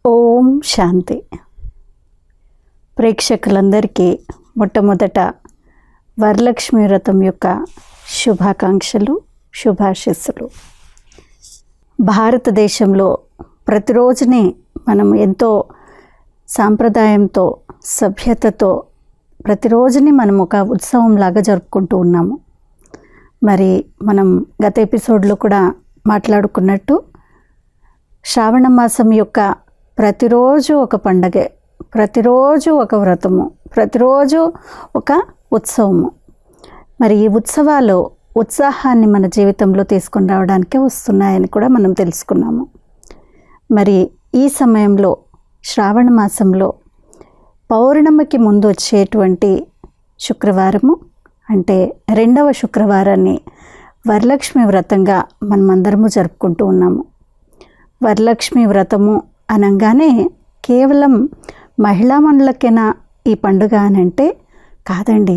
ఓం శాంతి. ప్రేక్షకులందరికీ మొట్టమొదట వరలక్ష్మి వ్రతం యొక్క శుభాకాంక్షలు, శుభాశీస్సులు. భారతదేశంలో ప్రతిరోజుని మనం ఎంతో సాంప్రదాయంతో, సభ్యతతో ప్రతిరోజుని మనం ఒక ఉత్సవంలాగా జరుపుకుంటూ ఉన్నాము. మరి మనం గత ఎపిసోడ్లో కూడా మాట్లాడుకున్నట్టు శ్రావణ మాసం యొక్క ప్రతిరోజు ఒక పండగే, ప్రతిరోజు ఒక వ్రతము, ప్రతిరోజు ఒక ఉత్సవము. మరి ఈ ఉత్సవాలు ఉత్సాహాన్ని మన జీవితంలో తీసుకొని రావడానికే వస్తున్నాయని కూడా మనం తెలుసుకున్నాము. మరి ఈ సమయంలో శ్రావణ మాసంలో పౌర్ణమికి ముందు వచ్చేటువంటి శుక్రవారము, అంటే రెండవ శుక్రవారాన్ని వరలక్ష్మి వ్రతంగా మనమందరము జరుపుకుంటూ ఉన్నాము. వరలక్ష్మి వ్రతము అనగానే కేవలం మహిళా మండలకేనా ఈ పండుగ అని అంటే కాదండి.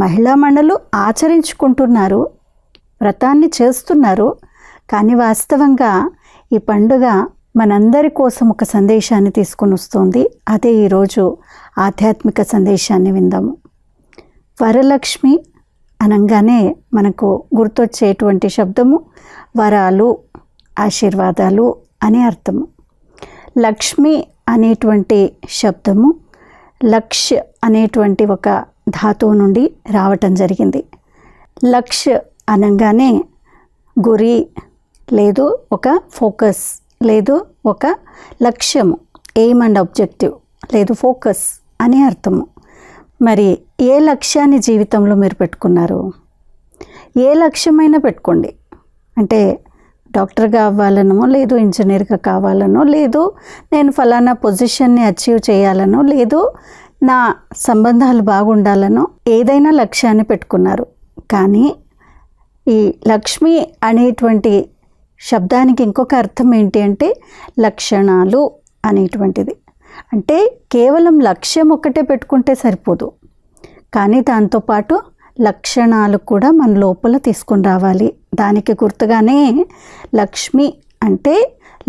మహిళా మండలు ఆచరించుకుంటున్నారు, వ్రతాన్ని చేస్తున్నారు. కానీ వాస్తవంగా ఈ పండుగ మనందరి కోసం ఒక సందేశాన్ని తీసుకొని వస్తుంది. అదే ఈరోజు ఆధ్యాత్మిక సందేశాన్ని విందాము. వరలక్ష్మి అనగానే మనకు గుర్తొచ్చేటువంటి శబ్దము వరాలు, ఆశీర్వాదాలు అని అర్థము. లక్ష్మి అనేటువంటి శబ్దము లక్ష్ అనేటువంటి ఒక ధాతువు నుండి రావటం జరిగింది. లక్ష్ అనగానే గురి, లేదు ఒక ఫోకస్, లేదు ఒక లక్ష్యము, ఎయిమ్ అండ్ ఆబ్జెక్టివ్, లేదు ఫోకస్ అని అర్థము. మరి ఏ లక్ష్యాన్ని జీవితంలో మీరు పెట్టుకున్నారు? ఏ లక్ష్యమైనా పెట్టుకోండి. అంటే డాక్టర్గా అవ్వాలనో, లేదు ఇంజనీర్గా కావాలనో, లేదు నేను ఫలానా పొజిషన్ని అచీవ్ చేయాలనో, లేదు నా సంబంధాలు బాగుండాలనో ఏదైనా లక్ష్యాన్ని పెట్టుకున్నారు. కానీ ఈ లక్ష్మి అనేటువంటి శబ్దానికి ఇంకొక అర్థం ఏంటి అంటే లక్షణాలు అనేటువంటిది. అంటే కేవలం లక్ష్యం ఒక్కటే పెట్టుకుంటే సరిపోదు, కానీ దాంతోపాటు లక్షణాలు కూడా మన లోపల తీసుకొని రావాలి. దానికి గుర్తుగానే లక్ష్మి అంటే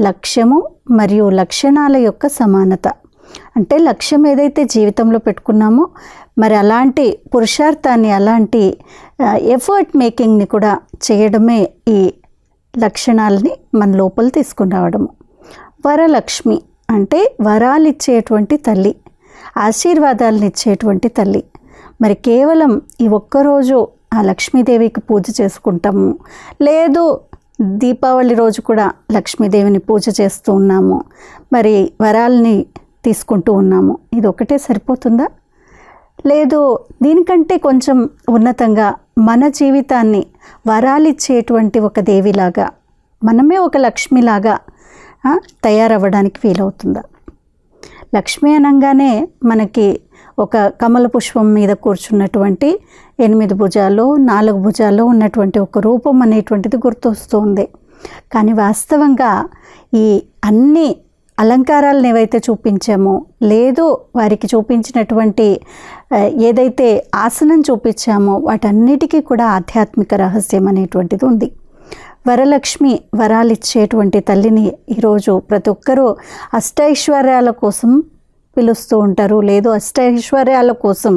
లక్ష్యము మరియు లక్షణాల యొక్క సమానత. అంటే లక్ష్యం ఏదైతే జీవితంలో పెట్టుకున్నామో మరి అలాంటి పురుషార్థాన్ని, అలాంటి ఎఫర్ట్ మేకింగ్ని కూడా చేయడమే ఈ లక్షణాలని మన లోపల తీసుకొని రావడము. వరలక్ష్మి అంటే వరాలు ఇచ్చేటువంటి తల్లి, ఆశీర్వాదాలను ఇచ్చేటువంటి తల్లి. మరి కేవలం ఈ ఒక్కరోజు ఆ లక్ష్మీదేవికి పూజ చేసుకుంటాము, లేదు దీపావళి రోజు కూడా లక్ష్మీదేవిని పూజ చేస్తూ ఉన్నాము, మరి వరాలని తీసుకుంటూ ఉన్నాము. ఇది ఒకటే సరిపోతుందా? లేదు దీనికంటే కొంచెం ఉన్నతంగా మన జీవితాన్ని వరాలిచ్చేటువంటి ఒక దేవిలాగా, మనమే ఒక లక్ష్మిలాగా తయారవ్వడానికి వీలవుతుందా? లక్ష్మి అనగానే మనకి ఒక కమల పుష్పం మీద కూర్చున్నటువంటి 8 భుజాలు, 4 భుజాల్లో ఉన్నటువంటి ఒక రూపం అనేటువంటిది గుర్తొస్తుంది. కానీ వాస్తవంగా ఈ అన్ని అలంకారాలను ఏవైతే చూపించామో, లేదు వారికి చూపించినటువంటి ఏదైతే ఆసనం చూపించామో వాటన్నిటికీ కూడా ఆధ్యాత్మిక రహస్యం అనేటువంటిది ఉంది. వరలక్ష్మి వరాలిచ్చేటువంటి తల్లిని ఈరోజు ప్రతి ఒక్కరూ అష్టైశ్వర్యాల కోసం పిలుస్తూ ఉంటారు, లేదు అష్టైశ్వర్యాల కోసం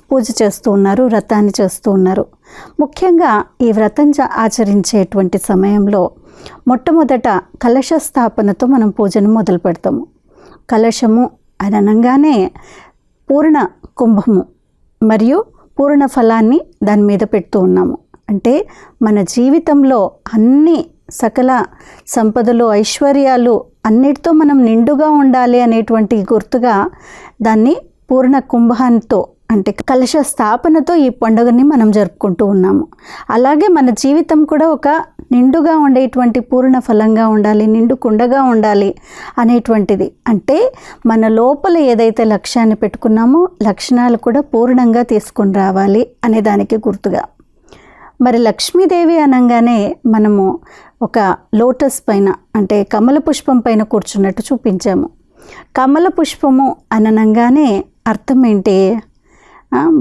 పూజ చేస్తూ ఉన్నారు, వ్రతాన్ని చేస్తూ ఉన్నారు. ముఖ్యంగా ఈ వ్రతం ఆచరించేటువంటి సమయంలో మొట్టమొదట కలశ స్థాపనతో మనం పూజను మొదలు పెడతాము. కలశము అని అనగానే పూర్ణ కుంభము మరియు పూర్ణ ఫలాన్ని దాని మీద పెడుతూ ఉన్నాము. అంటే మన జీవితంలో అన్ని సకల సంపదలు, ఐశ్వర్యాలు అన్నిటితో మనం నిండుగా ఉండాలి అనేటువంటి గుర్తుగా దాన్ని పూర్ణ కుంభంతో, అంటే కలశ స్థాపనతో ఈ పండుగని మనం జరుపుకుంటూ ఉన్నాము. అలాగే మన జీవితం కూడా ఒక నిండుగా ఉండేటువంటి పూర్ణ ఫలంగా ఉండాలి, నిండు కుండగా ఉండాలి అనేటువంటిది. అంటే మన లోపల ఏదైతే లక్ష్యాన్ని పెట్టుకున్నామో లక్షణాలు కూడా పూర్ణంగా తీసుకొని రావాలి అనే దానికి గుర్తుగా. మరి లక్ష్మీదేవి అనగానే మనము ఒక లోటస్ పైన, అంటే కమల పుష్పం పైన కూర్చున్నట్టు చూపించాము. కమల పుష్పము అనగానే అర్థం ఏంటి?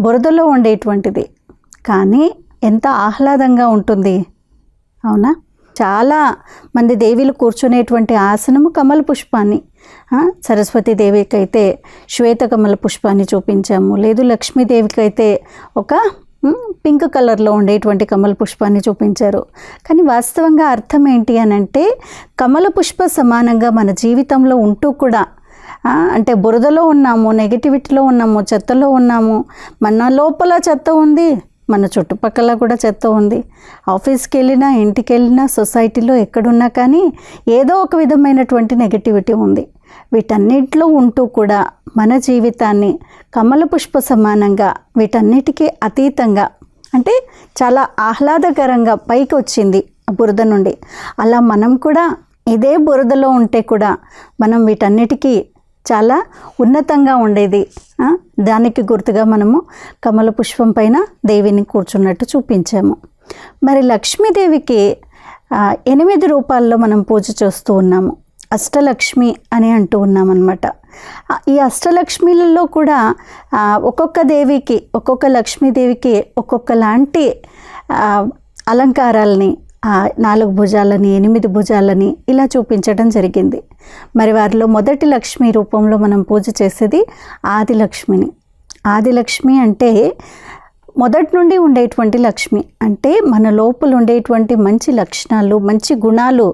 బురదలో ఉండేటువంటిది, కానీ ఎంత ఆహ్లాదంగా ఉంటుంది, అవునా? చాలా మంది దేవీలు కూర్చునేటువంటి ఆసనము కమల పుష్పాన్ని, సరస్వతీ దేవికి అయితే శ్వేత కమల పుష్పాన్ని చూపించాము, లేదు లక్ష్మీదేవికి అయితే ఒక పింక్ కలర్లో ఉండేటువంటి కమల పుష్పాన్ని చూపించారు. కానీ వాస్తవంగా అర్థం ఏంటి అని అంటే, కమల పుష్ప సమానంగా మన జీవితంలో ఉంటూ కూడా అంటే బురదలో ఉన్నాము, నెగిటివిటీలో ఉన్నాము, చెత్తలో ఉన్నాము, మన లోపల చెత్త ఉంది, మన చుట్టుపక్కల కూడా చెత్త ఉంది. ఆఫీస్కి వెళ్ళినా, ఇంటికి వెళ్ళినా, సొసైటీలో ఎక్కడున్నా కానీ ఏదో ఒక విధమైనటువంటి నెగటివిటీ ఉంది. వీటన్నిటిలో ఉంటూ కూడా మన జీవితాన్ని కమల పుష్ప సమానంగా, వీటన్నిటికీ అతీతంగా, అంటే చాలా ఆహ్లాదకరంగా పైకి వచ్చింది ఆ బురద నుండి. అలా మనం కూడా ఇదే బురదలో ఉంటే కూడా మనం వీటన్నిటికీ చాలా ఉన్నతంగా ఉండేది. దానికి గుర్తుగా మనము కమల పుష్పం పైన దేవిని కూర్చున్నట్టు చూపించాము. మరి లక్ష్మీదేవికి 8 రూపాల్లో మనం పూజ చేస్తూ ఉన్నాము. అష్టలక్ష్మి అని అంటూ ఉన్నామన్నమాట. ఈ అష్టలక్ష్మిలలో కూడా ఒక్కొక్క దేవికి, ఒక్కొక్క లక్ష్మీదేవికి ఒక్కొక్కలాంటి అలంకారాలని, 4 భుజాలని, 8 భుజాలని ఇలా చూపించడం జరిగింది. మరి వారిలో మొదటి లక్ష్మి రూపంలో మనం పూజ చేసేది ఆదిలక్ష్మిని. ఆదిలక్ష్మి అంటే మొదటి నుండి ఉండేటువంటి లక్ష్మి, అంటే మన లోపల ఉండేటువంటి మంచి లక్షణాలు, మంచి గుణాలు,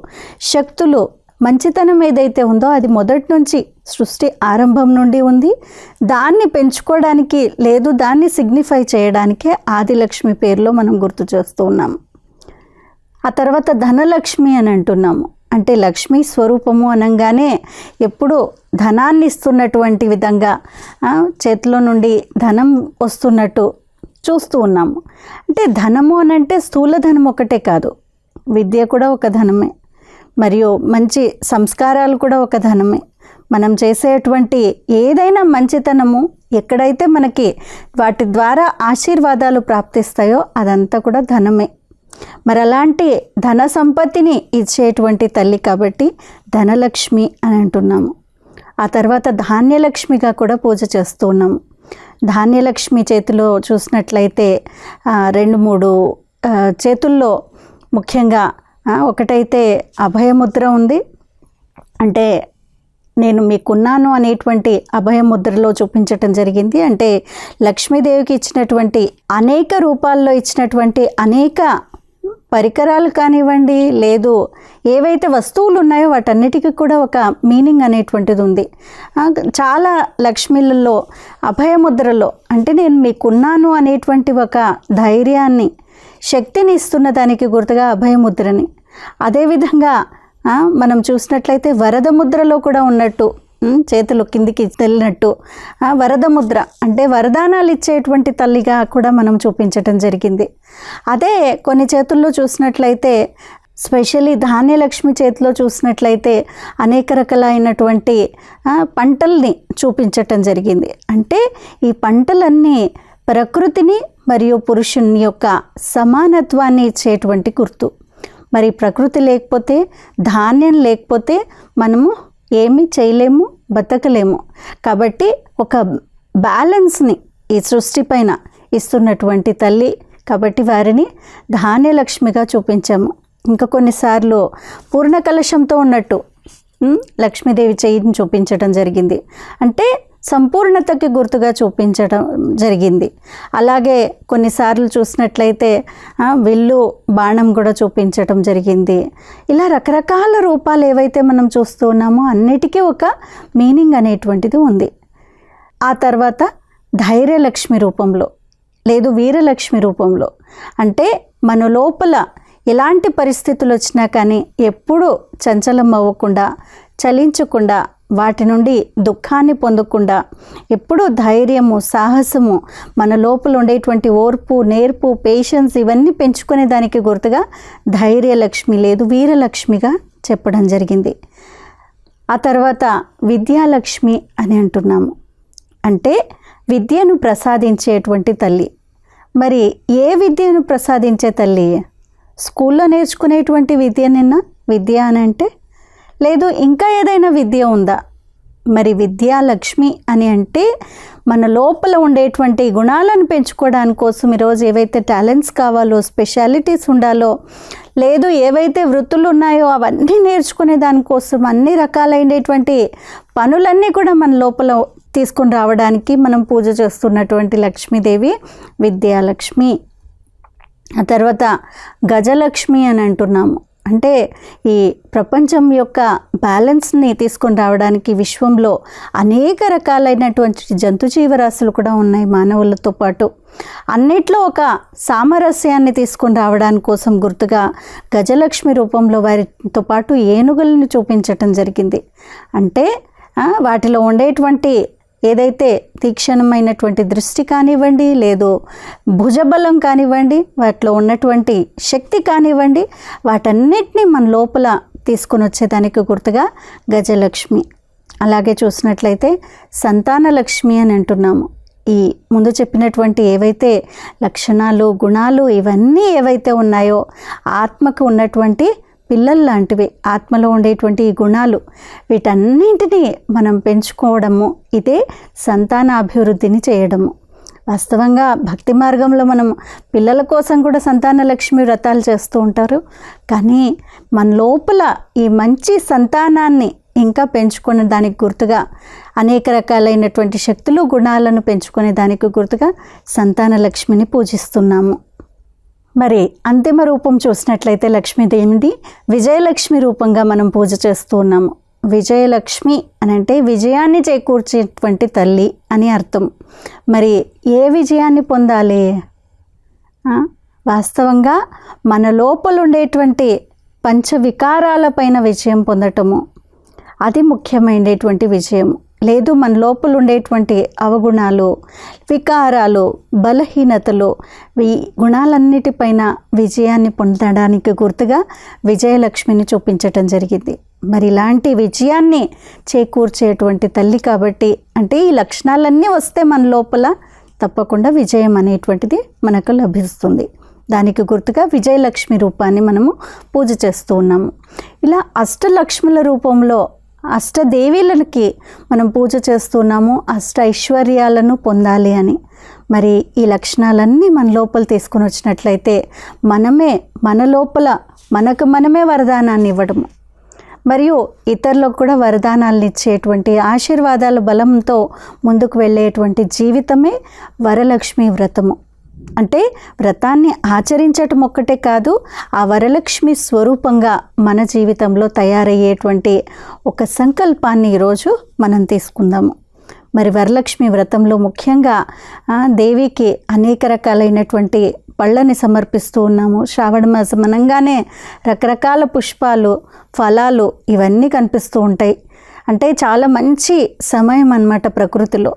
శక్తులు, మంచితనం ఏదైతే ఉందో అది మొదటి నుంచి సృష్టి ఆరంభం నుండి ఉంది. దాన్ని పెంచుకోవడానికి, లేదు దాన్ని సిగ్నిఫై చేయడానికే ఆదిలక్ష్మి పేరులో మనం గుర్తు చేస్తూ ఉన్నాము. ఆ తర్వాత ధనలక్ష్మి అని అంటున్నాము. అంటే లక్ష్మీ స్వరూపము అనగానే ఎప్పుడూ ధనాన్ని ఇస్తున్నటువంటి విధంగా, చేతిలో నుండి ధనం వస్తున్నట్టు చూస్తూ ఉన్నాము. అంటే ధనము అని అంటే స్థూల ధనం ఒకటే కాదు, విద్య కూడా ఒక ధనమే, మరియు మంచి సంస్కారాలు కూడా ఒక ధనమే. మనం చేసేటువంటి ఏదైనా మంచితనము ఎక్కడైతే మనకి వాటి ద్వారా ఆశీర్వాదాలు ప్రాప్తిస్తాయో అదంతా కూడా ధనమే. మరి అలాంటి ధన సంపత్తిని ఇచ్చేటువంటి తల్లి కాబట్టి ధనలక్ష్మి అని అంటున్నాము. ఆ తర్వాత ధాన్యలక్ష్మిగా కూడా పూజ చేస్తూ ఉన్నాము. ధాన్యలక్ష్మి చేతిలో చూసినట్లయితే 2-3 చేతుల్లో ముఖ్యంగా ఒకటైతే అభయముద్ర ఉంది. అంటే నేను మీకున్నాను అనేటువంటి అభయముద్రలో చూపించటం జరిగింది. అంటే లక్ష్మీదేవికి ఇచ్చినటువంటి అనేక రూపాల్లో ఇచ్చినటువంటి అనేక పరికరాలు కానివ్వండి, లేదు ఏవైతే వస్తువులు ఉన్నాయో వాటన్నిటికీ కూడా ఒక మీనింగ్ అనేటువంటిది ఉంది. చాలా లక్ష్మీలలో అభయముద్రలో అంటే నేను మీకున్నాను అనేటువంటి ఒక ధైర్యాన్ని, శక్తిని ఇస్తున్న దానికి గుర్తుగా అభయముద్రని, అదేవిధంగా మనం చూసినట్లయితే వరద ముద్రలో కూడా ఉన్నట్టు, చేతులు కిందికి వెళ్ళినట్టు వరద ముద్ర అంటే వరదానాలు ఇచ్చేటువంటి తల్లిగా కూడా మనం చూపించటం జరిగింది. అదే కొన్ని చేతుల్లో చూసినట్లయితే, స్పెషల్లీ ధాన్యలక్ష్మి చేతిలో చూసినట్లయితే అనేక రకాలైనటువంటి పంటల్ని చూపించటం జరిగింది. అంటే ఈ పంటలన్నీ ప్రకృతిని మరియు పురుషుని యొక్క సమానత్వాన్ని ఇచ్చేటువంటి గుర్తు. మరి ప్రకృతి లేకపోతే, ధాన్యం లేకపోతే మనము ఏమీ చేయలేము, బతకలేము. కాబట్టి ఒక బ్యాలెన్స్ని ఈ సృష్టి పైన ఇస్తున్నటువంటి తల్లి కాబట్టి వారిని ధాన్యలక్ష్మిగా చూపించాము. ఇంకా కొన్నిసార్లు పూర్ణ కలశంతో ఉన్నట్టు లక్ష్మీదేవి చెయ్యిని చూపించడం జరిగింది. అంటే సంపూర్ణతకి గుర్తుగా చూపించడం జరిగింది. అలాగే కొన్నిసార్లు చూసినట్లయితే విల్లు, బాణం కూడా చూపించడం జరిగింది. ఇలా రకరకాల రూపాలు ఏవైతే మనం చూస్తూ ఉన్నామో అన్నిటికీ ఒక మీనింగ్ అనేటువంటిది ఉంది. ఆ తర్వాత ధైర్యలక్ష్మి రూపంలో, లేదు వీరలక్ష్మి రూపంలో, అంటే మన లోపల ఎలాంటి పరిస్థితులు వచ్చినా కానీ ఎప్పుడూ చంచలం అవ్వకుండా, చలించకుండా, వాటి నుండి దుఃఖాన్ని పొందకుండా ఎప్పుడూ ధైర్యము, సాహసము, మన లోపల ఉండేటువంటి ఓర్పు, నేర్పు, పేషెన్స్ ఇవన్నీ పెంచుకునే దానికి గుర్తుగా ధైర్యలక్ష్మి లేదు వీరలక్ష్మిగా చెప్పడం జరిగింది. ఆ తర్వాత విద్యాలక్ష్మి అని అంటున్నాము. అంటే విద్యను ప్రసాదించేటువంటి తల్లి. మరి ఏ విద్యను ప్రసాదించే తల్లి? స్కూల్లో నేర్చుకునేటువంటి విద్య నిన్న విద్య అని అంటే, లేదు ఇంకా ఏదైనా విద్య ఉందా? మరి విద్యాలక్ష్మి అని అంటే మన లోపల ఉండేటువంటి గుణాలను పెంచుకోవడానికి కోసం ఈరోజు ఏవైతే టాలెంట్స్ కావాలో, స్పెషాలిటీస్ ఉండాలో, లేదు ఏవైతే వృత్తులు ఉన్నాయో అవన్నీ నేర్చుకునే దానికోసం అన్ని రకాలైనటువంటి పనులన్నీ కూడా మన లోపల తీసుకొని రావడానికి మనం పూజ చేస్తున్నటువంటి లక్ష్మీదేవి విద్యాలక్ష్మి. ఆ తర్వాత గజలక్ష్మి అని అంటున్నాము. అంటే ఈ ప్రపంచం యొక్క బ్యాలెన్స్ని తీసుకొని రావడానికి విశ్వంలో అనేక రకాలైనటువంటి జంతు జీవరాశులు కూడా ఉన్నాయి మానవులతో పాటు. అన్నిట్లో ఒక సామరస్యాన్ని తీసుకొని రావడానికి కోసం గుర్తుగా గజలక్ష్మి రూపంలో వారితో పాటు ఏనుగులను చూపించటం జరిగింది. అంటే వాటిలో ఉండేటువంటి ఏదైతే తీక్షణమైనటువంటి దృష్టి కానివ్వండి, లేదు భుజబలం కానివ్వండి, వాటిలో ఉన్నటువంటి శక్తి కానివ్వండి, వాటన్నిటినీ మన లోపల తీసుకొని వచ్చేదానికి గుర్తుగా గజలక్ష్మి. అలాగే చూసినట్లయితే సంతానలక్ష్మి అని అంటున్నాము. ఈ ముందు చెప్పినటువంటి ఏవైతే లక్షణాలు, గుణాలు ఇవన్నీ ఏవైతే ఉన్నాయో ఆత్మకు ఉన్నటువంటి పిల్లలు లాంటివి, ఆత్మలో ఉండేటువంటి ఈ గుణాలు, వీటన్నింటినీ మనం పెంచుకోవడము, ఇదే సంతానాభివృద్ధిని చేయడము. వాస్తవంగా భక్తి మార్గంలో మనం పిల్లల కోసం కూడా సంతాన లక్ష్మి వ్రతాలు చేస్తూ ఉంటారు. కానీ మన లోపల ఈ మంచి సంతానాన్ని ఇంకా పెంచుకునే దానికి గుర్తుగా, అనేక రకాలైనటువంటి శక్తులు, గుణాలను పెంచుకునే దానికి గుర్తుగా సంతాన లక్ష్మిని పూజిస్తున్నాము. మరి అంతిమ రూపం చూసినట్లయితే లక్ష్మీదేవిది విజయలక్ష్మి రూపంగా మనం పూజ చేస్తూ ఉన్నాము. విజయలక్ష్మి అని అంటే విజయాన్ని చేకూర్చేటువంటి తల్లి అని అర్థం. మరి ఏ విజయాన్ని పొందాలి? వాస్తవంగా మన లోపల ఉండేటువంటి పంచవికారాలపైన విజయం పొందటము, అది ముఖ్యమైనటువంటి విజయం. లేదు మన లోపల ఉండేటువంటి అవగుణాలు, వికారాలు, బలహీనతలు, ఈ గుణాలన్నిటిపైన విజయాన్ని పొందడానికి గుర్తుగా విజయలక్ష్మిని చూపించటం జరిగింది. మరి ఇలాంటి విజయాన్ని చేకూర్చేటువంటి తల్లి కాబట్టి, అంటే ఈ లక్షణాలన్నీ వస్తే మన లోపల తప్పకుండా విజయం అనేటువంటిది మనకు లభిస్తుంది. దానికి గుర్తుగా విజయలక్ష్మి రూపాన్ని మనము పూజ చేస్తూ ఉన్నాము. ఇలా అష్టలక్ష్ముల రూపంలో అష్టదేవీలకి మనం పూజ చేస్తున్నాము, అష్ట ఐశ్వర్యాలను పొందాలి అని. మరి ఈ లక్షణాలన్నీ మన లోపల తీసుకొని వచ్చినట్లయితే మనమే మన లోపల మనమే వరదానాన్ని ఇవ్వడము, మరియు ఇతరులకు కూడా వరదానాలను ఇచ్చేటువంటి ఆశీర్వాదాల బలంతో ముందుకు వెళ్ళేటువంటి జీవితమే వరలక్ష్మి వ్రతము. అంటే వ్రతాన్ని ఆచరించటం ఒక్కటే కాదు, ఆ వరలక్ష్మి స్వరూపంగా మన జీవితంలో తయారయ్యేటువంటి ఒక సంకల్పాన్ని ఈరోజు మనం తీసుకుందాము. మరి వరలక్ష్మి వ్రతంలో ముఖ్యంగా దేవికి అనేక రకాలైనటువంటి పళ్ళని సమర్పిస్తూ ఉన్నాము. శ్రావణ మాసం అనగానే రకరకాల పుష్పాలు, ఫలాలు ఇవన్నీ కనిపిస్తూ ఉంటాయి. అంటే చాలా మంచి సమయం అన్నమాట ప్రకృతిలో.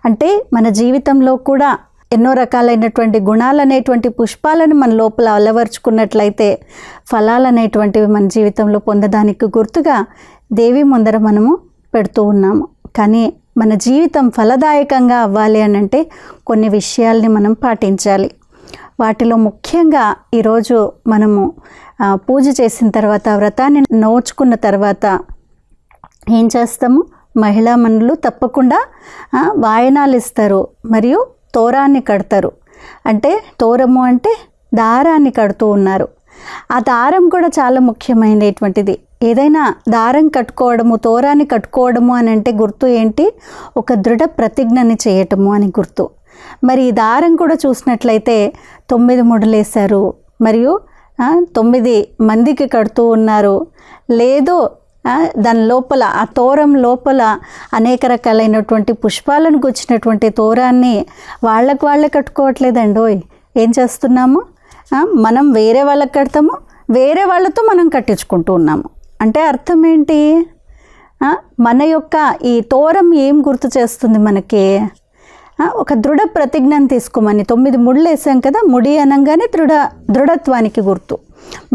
అంటే మన జీవితంలో కూడా ఎన్నో రకాలైనటువంటి గుణాలు అనేటువంటి పుష్పాలను మన లోపల అలవర్చుకున్నట్లయితే ఫలాలు అనేటువంటివి మన జీవితంలో పొందడానికి గుర్తుగా దేవి ముందర మనము పెడుతూ ఉన్నాము. కానీ మన జీవితం ఫలదాయకంగా అవ్వాలి అని అంటే కొన్ని విషయాల్ని మనం పాటించాలి. వాటిలో ముఖ్యంగా ఈరోజు మనము పూజ చేసిన తర్వాత, వ్రతాన్ని నోచుకున్న తర్వాత ఏం చేస్తాము? మహిళా మనులు తప్పకుండా వాయనాలు ఇస్తారు, మరియు తోరాన్ని కడతారు. అంటే తోరము అంటే దారాన్ని కడుతూ ఉన్నారు. ఆ దారం కూడా చాలా ముఖ్యమైనటువంటిది. ఏదైనా దారం కట్టుకోవడము, తోరాన్ని కట్టుకోవడము అని అంటే గుర్తు ఏంటి? ఒక దృఢ ప్రతిజ్ఞని చేయటము అని గుర్తు. మరి ఈ దారం కూడా చూసినట్లయితే 9 ముడులేశారు, మరియు 9 మందికి కడుతూ ఉన్నారు. లేదు దాని లోపల, ఆ తోరం లోపల అనేక రకాలైనటువంటి పుష్పాలను గుచ్చినటువంటి తోరాన్ని వాళ్ళే కట్టుకోవట్లేదండోయ్. ఏం చేస్తున్నాము? మనం వేరే వాళ్ళకి కడతాము, వేరే వాళ్ళతో మనం కట్టించుకుంటూ ఉన్నాము. అంటే అర్థం ఏంటి? మన యొక్క ఈ తోరం ఏం గుర్తు చేస్తుంది మనకి? ఒక దృఢ ప్రతిజ్ఞను తీసుకోమని. 9 ముళ్ళు వేసాం కదా, ముడి అనగానే దృఢత్వానికి గుర్తు.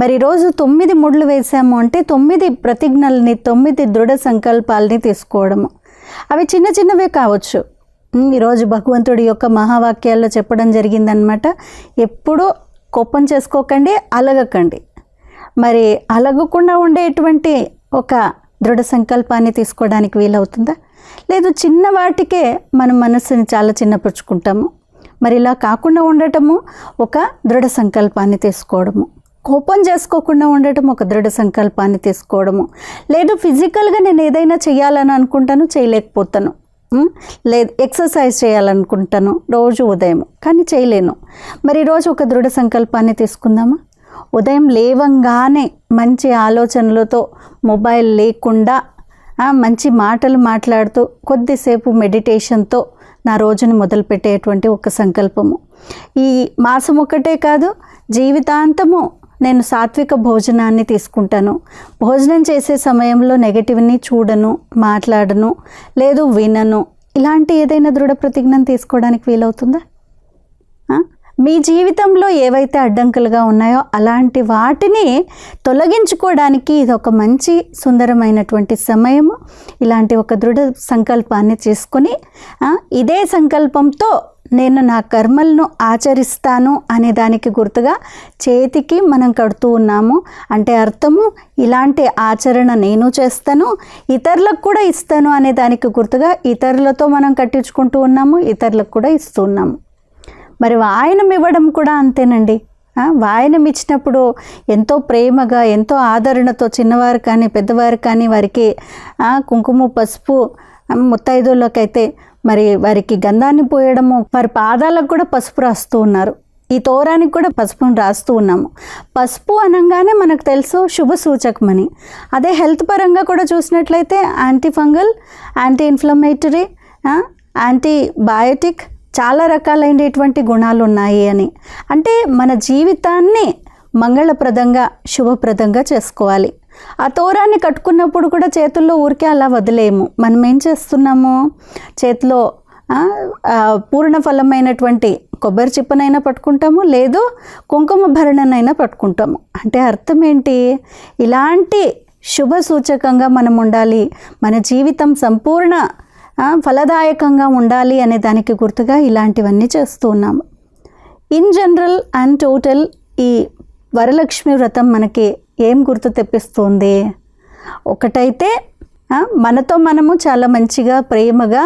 మరి ఈరోజు 9 ముళ్ళు వేసాము అంటే 9 ప్రతిజ్ఞల్ని, 9 దృఢ సంకల్పాలని తీసుకోవడము. అవి చిన్న చిన్నవే కావచ్చు. ఈరోజు భగవంతుడి యొక్క మహావాక్యాల్లో చెప్పడం జరిగిందనమాట. ఎప్పుడూ కోపం చేసుకోకండి, అలగకండి. మరి అలగకుండా ఉండేటువంటి ఒక దృఢ సంకల్పాన్ని తీసుకోవడానికి వీలవుతుందా? లేదు చిన్న వాటికే మన మనసుని చాలా చిన్నపరుచుకుంటాము. మరి ఇలా కాకుండా ఉండటము ఒక దృఢ సంకల్పాన్ని తీసుకోవడము, కోపం చేసుకోకుండా ఉండటం ఒక దృఢ సంకల్పాన్ని తీసుకోవడము. లేదు ఫిజికల్గా నేను ఏదైనా చేయాలని అనుకుంటాను, చేయలేకపోతాను. లేదు ఎక్సర్సైజ్ చేయాలనుకుంటాను రోజు ఉదయం, కానీ చేయలేను. మరి ఈరోజు ఒక దృఢ సంకల్పాన్ని తీసుకుందామా? ఉదయం లేవంగానే మంచి ఆలోచనలతో, మొబైల్ లేకుండా, మంచి మాటలు మాట్లాడుతూ, కొద్దిసేపు మెడిటేషన్తో నా రోజుని మొదలుపెట్టేటువంటి ఒక సంకల్పము. ఈ మాసం ఒక్కటే కాదు, జీవితాంతము నేను సాత్విక భోజనాన్ని తీసుకుంటాను. భోజనం చేసే సమయంలో నెగటివ్ని చూడను, మాట్లాడను, లేదు వినను. ఇలాంటి ఏదైనా దృఢ ప్రతిజ్ఞను తీసుకోవడానికి వీలవుతుందా? మీ జీవితంలో ఏవైతే అడ్డంకులుగా ఉన్నాయో అలాంటి వాటిని తొలగించుకోవడానికి ఇది ఒక మంచి సుందరమైనటువంటి సమయము. ఇలాంటి ఒక దృఢ సంకల్పాన్ని చేసుకొని ఇదే సంకల్పంతో నేను నా కర్మలను ఆచరిస్తాను అనే దానికి గుర్తుగా చేతికి మనం కడుతూ ఉన్నాము. అంటే అర్థము ఇలాంటి ఆచరణ నేను చేస్తాను, ఇతరులకు కూడా ఇస్తాను అనే దానికి గుర్తుగా ఇతరులతో మనం కట్టించుకుంటూ ఉన్నాము, ఇతరులకు కూడా ఇస్తూ ఉన్నాము. మరి వాయనం ఇవ్వడం కూడా అంతేనండి. వాయనం ఇచ్చినప్పుడు ఎంతో ప్రేమగా, ఎంతో ఆదరణతో చిన్నవారు కానీ పెద్దవారు కానీ వారికి కుంకుమ పసుపు, ముత్తైదువులకైతే మరి వారికి గంధాన్ని పోయడము, వారి పాదాలకు కూడా పసుపు రాస్తూ ఉన్నారు. ఈ తోరానికి కూడా పసుపును రాస్తూ ఉన్నాము. పసుపు అనగానే మనకు తెలుసు శుభ సూచకమని. అదే హెల్త్ పరంగా కూడా చూసినట్లయితే anti fungal, anti inflammatory, antibiotic చాలా రకాలైనటువంటి గుణాలు ఉన్నాయి అని. అంటే మన జీవితాన్ని మంగళప్రదంగా, శుభప్రదంగా చేసుకోవాలి. ఆ తోరాన్ని కట్టుకున్నప్పుడు కూడా చేతుల్లో ఊరికే అలా వదిలేము. మనం ఏం చేస్తున్నాము, చేతిలో పూర్ణ ఫలమైనటువంటి కొబ్బరి చిప్పనైనా పట్టుకుంటాము, లేదు కుంకుమ భరణనైనా పట్టుకుంటాము. అంటే అర్థం ఏంటి? ఇలాంటి శుభ సూచకంగా మనం ఉండాలి, మన జీవితం సంపూర్ణ ఫలదాయకంగా ఉండాలి అనే దానికి గుర్తుగా ఇలాంటివన్నీ చేస్తూ ఉన్నాము. ఇన్ జనరల్ అండ్ టోటల్ ఈ వరలక్ష్మి వ్రతం మనకి ఏం గుర్తు తెప్పిస్తుంది? ఒకటైతే మనతో మనము చాలా మంచిగా, ప్రేమగా,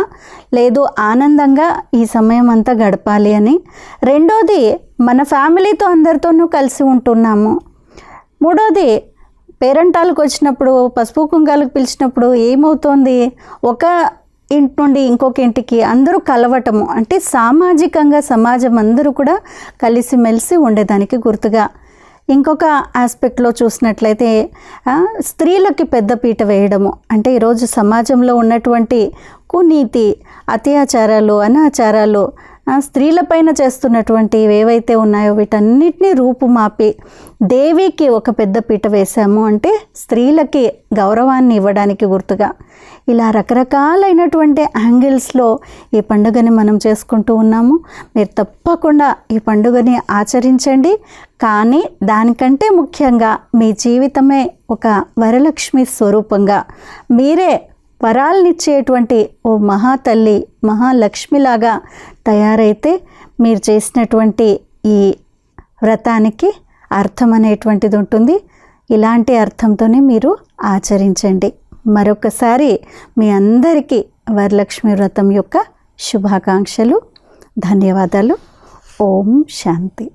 లేదు ఆనందంగా ఈ సమయం అంతా గడపాలి అని. రెండోది మన ఫ్యామిలీతో అందరితోనూ కలిసి ఉంటున్నాము. మూడోది పేరంటాలకు వచ్చినప్పుడు, పసుపు కుంకాలకు పిలిచినప్పుడు ఏమవుతోంది, ఒక ఇంటి నుండి ఇంకొక ఇంటికి అందరూ కలవటము. అంటే సామాజికంగా సమాజం అందరూ కూడా కలిసిమెలిసి ఉండేదానికి గుర్తుగా. ఇంకొక ఆస్పెక్ట్లో చూసినట్లయితే స్త్రీలకి పెద్దపీట వేయడము. అంటే ఈరోజు సమాజంలో ఉన్నటువంటి కునీతి, అత్యాచారాలు, అనాచారాలు, స్త్రీలపైన చేస్తున్నటువంటి ఏవైతే ఉన్నాయో వీటన్నిటినీ రూపుమాపి దేవికి ఒక పెద్దపీట వేశాము. అంటే స్త్రీలకి గౌరవాన్ని ఇవ్వడానికి గుర్తుగా. ఇలా రకరకాలైనటువంటి యాంగిల్స్లో ఈ పండుగని మనం చేసుకుంటూ ఉన్నాము. మీరు తప్పకుండా ఈ పండుగని ఆచరించండి. కానీ దానికంటే ముఖ్యంగా మీ జీవితమే ఒక వరలక్ష్మి స్వరూపంగా, మీరే వరాలనిచ్చేటువంటి ఓ మహాతల్లి, మహాలక్ష్మిలాగా తయారైతే మీరు చేసినటువంటి ఈ వ్రతానికి అర్థం అనేటువంటిది ఉంటుంది. ఇలాంటి అర్థంతోనే మీరు ఆచరించండి. మరొకసారి మీ అందరికీ వరలక్ష్మి వ్రతం యొక్క శుభాకాంక్షలు. ధన్యవాదాలు. ఓం శాంతి.